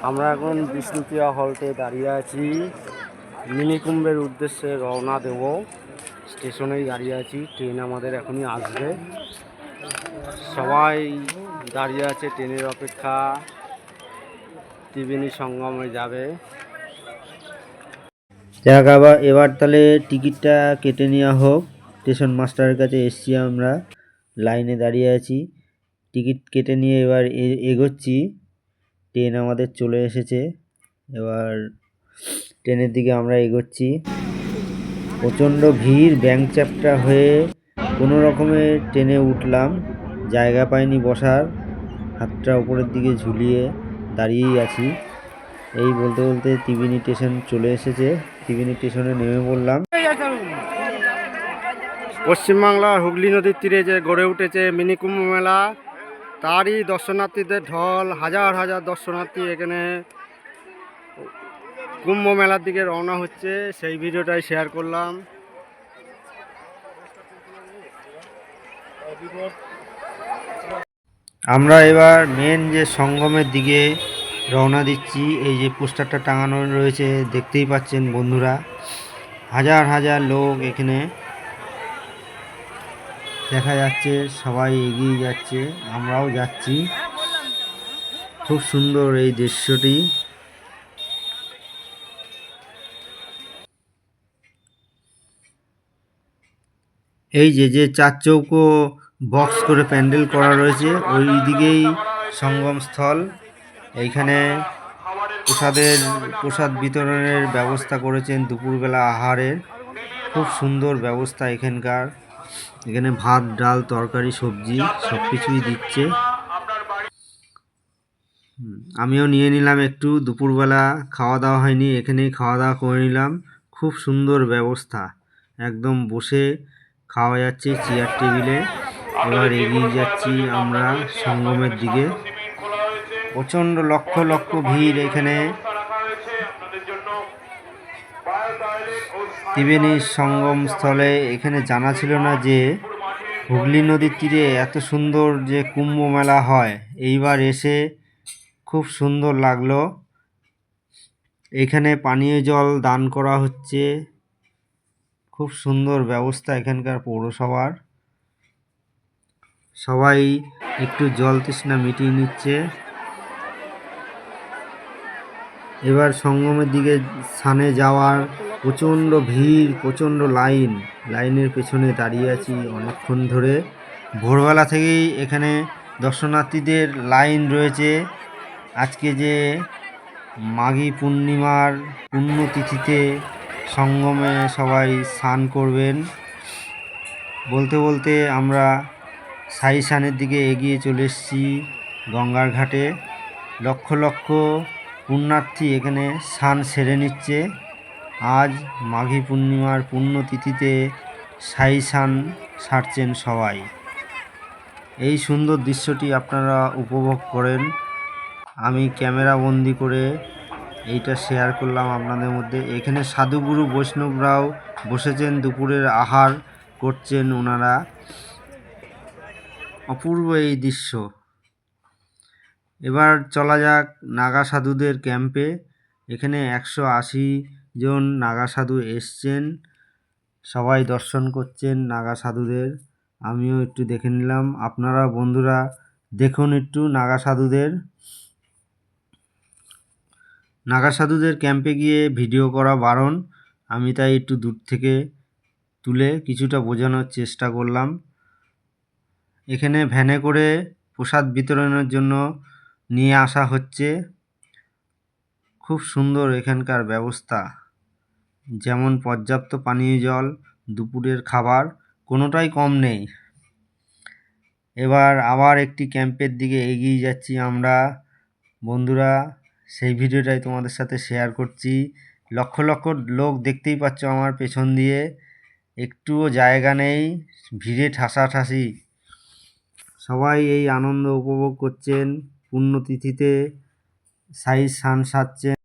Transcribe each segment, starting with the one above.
আমরা এখন বিষ্ণুপ্রিয়া হল্টে দাঁড়িয়ে আছি। মিনিকুম্ভের উদ্দেশ্যে রওনা দেব। স্টেশনেই দাঁড়িয়ে আছি, ট্রেন আমাদের এখনই আসবে। সবাই দাঁড়িয়ে আছে ট্রেনের অপেক্ষা, ত্রিবেণী সঙ্গমে যাবে। যাক, এবার তাহলে টিকিটটা কেটে নেওয়া হোক। স্টেশন মাস্টারের কাছে এসছি, আমরা লাইনে দাঁড়িয়ে আছি। টিকিট কেটে নিয়ে এবার এগোচ্ছি। ট্রেন আমাদের চলে এসেছে, এবার ট্রেনের দিকে আমরা এগোচ্ছি। প্রচণ্ড ভিড়, ব্যাংক চ্যাপ্টা হয়ে কোনো রকমে ট্রেনে উঠলাম। জায়গা পাইনি বসার, হাতটা উপরের দিকে ঝুলিয়ে দাঁড়িয়েই আছি। এই বলতে বলতে ত্রিবেণী স্টেশন চলে এসেছে। ত্রিবেণী স্টেশনে নেমে পড়লাম। পশ্চিমবাংলার হুগলি নদীর তীরে যে গড়ে উঠেছে মিনিকুম্ভ মেলা, তারই দর্শনার্থীদের ঢল। হাজার হাজার দর্শনার্থী এখানে কুম্ভ মেলার দিকে রওনা হচ্ছে, সেই ভিডিওটাই শেয়ার করলাম। আমরা এবার মেন যে সঙ্গমের দিকে রওনা দিচ্ছি। এই যে পোস্টারটা টাঙানো রয়েছে, দেখতেই পাচ্ছেন বন্ধুরা। হাজার হাজার লোক এখানে দেখা যাচ্ছে, সবাই এগিয়ে যাচ্ছে, আমরাও যাচ্ছি। খুব সুন্দর এই দৃশ্যটি। এই যে চার চৌকো বক্স করে প্যান্ডেল করা রয়েছে, ওই দিকেই সঙ্গম স্থল। এইখানে প্রসাদ বিতরণের ব্যবস্থা করেছেন, দুপুরবেলা আহারের খুব সুন্দর ব্যবস্থা এখানকার। এখানে ভাত, ডাল, তরকারি, সবজি সব কিছুই দিচ্ছে। আমিও নিয়ে নিলাম একটু। দুপুরবেলা খাওয়া দাওয়া হয়নি, এখানেই খাওয়া দাওয়া করে নিলাম। খুব সুন্দর ব্যবস্থা, একদম বসে খাওয়া যাচ্ছে চেয়ার টেবিলে। এবার এগিয়ে যাচ্ছি আমরা সঙ্গমের দিকে। প্রচণ্ড লক্ষ লক্ষ ভিড় এখানে। ত্রিবেণী সঙ্গম স্থলে এখানে জানা ছিল না যে হুগলি নদীর তীরে এত সুন্দর যে কুম্ভ মেলা হয়। এইবার এসে খুব সুন্দর লাগলো। এখানে পানীয় জল দান করা হচ্ছে, খুব সুন্দর ব্যবস্থা এখানকার পৌরসভার। সবাই একটু জল তৃষ্ণা মিটিয়ে নিচ্ছে। এবার সঙ্গমের দিকে স্থানে যাওয়ার প্রচণ্ড ভিড়, প্রচণ্ড লাইনের পেছনে দাঁড়িয়ে আছি অনেকক্ষণ ধরে। ভোরবেলা থেকেই এখানে দর্শনার্থীদের লাইন রয়েছে। আজকে যে মাঘী পূর্ণিমার পুণ্যতিথিতে সঙ্গমে সবাই স্নান করবেন। বলতে বলতে আমরা সাই স্নানের দিকে এগিয়ে চলে এসেছি গঙ্গার ঘাটে। লক্ষ লক্ষ পুণ্যার্থী এখানে স্নান সেরে নিচ্ছে। আজ মাঘী পূর্ণিমার পুণ্যতিথিতে সাই স্নান সারছেন সবাই। এই সুন্দর দৃশ্যটি আপনারা উপভোগ করেন। আমি ক্যামেরা বন্দি করে এইটা শেয়ার করলাম আপনাদের মধ্যে। এখানে সাধুগুরু বৈষ্ণবরাও বসেছেন, দুপুরের আহার করছেন ওনারা। অপূর্ব এই দৃশ্য। এবার চলা যাক নাগা সাধুদের ক্যাম্পে। এখানে 180 জন নাগা সাধু এসছেন, সবাই দর্শন করছেন নাগা সাধুদের। আমিও একটু দেখে নিলাম, আপনারা বন্ধুরা দেখুন একটু নাগা সাধুদের ক্যাম্পে গিয়ে ভিডিও করা বারণ। আমি তাই একটু দূর থেকে তুলে কিছুটা বোঝানোর চেষ্টা করলাম। এখানে ভ্যানে করে প্রসাদ বিতরণের জন্য নিয়ে আসা হচ্ছে। খুব সুন্দর এখানকার ব্যবস্থা, যেমন পর্যাপ্ত পানীয় জল, দুপুরের খাবার, কোনোটাই কম নেই। এবার আবার একটি ক্যাম্পের দিকে এগিয়ে যাচ্ছি আমরা বন্ধুরা, সেই ভিডিওটাই তোমাদের সাথে শেয়ার করছি। লক্ষ লক্ষ লোক দেখতেই পাচ্ছ আমার পেছন দিয়ে, একটুও জায়গা নেই, ভিড়ে ঠাসাঠাসি। সবাই এই আনন্দ উপভোগ করছেন, পুণ্যতিথিতে সাই স্নান সারছেন।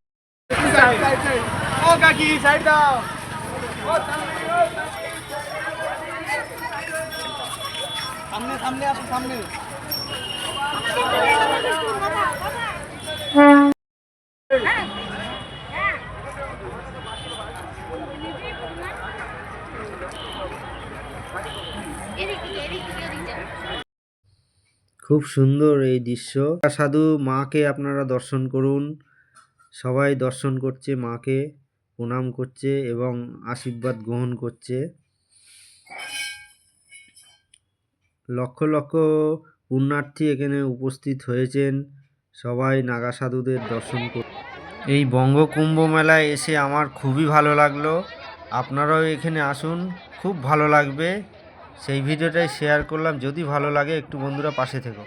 সামনে আসো, সামনে। খুব সুন্দর এই দৃশ্য। সাধু মাকে আপনারা দর্শন করুন। সবাই দর্শন করছে, মাকে প্রণাম করছে এবং আশীর্বাদ গ্রহণ করছে। লক্ষ লক্ষ পুণ্যার্থী এখানে উপস্থিত হয়েছেন, সবাই নাগা সাধুদের দর্শন করুন। এই বঙ্গকুম্ভ মেলায় এসে আমার খুবই ভালো লাগলো। আপনারাও এখানে আসুন, খুব ভালো লাগবে। সেই ভিডিওটাই শেয়ার করলাম। যদি ভালো লাগে একটু বন্ধুরা পাশে থেকো।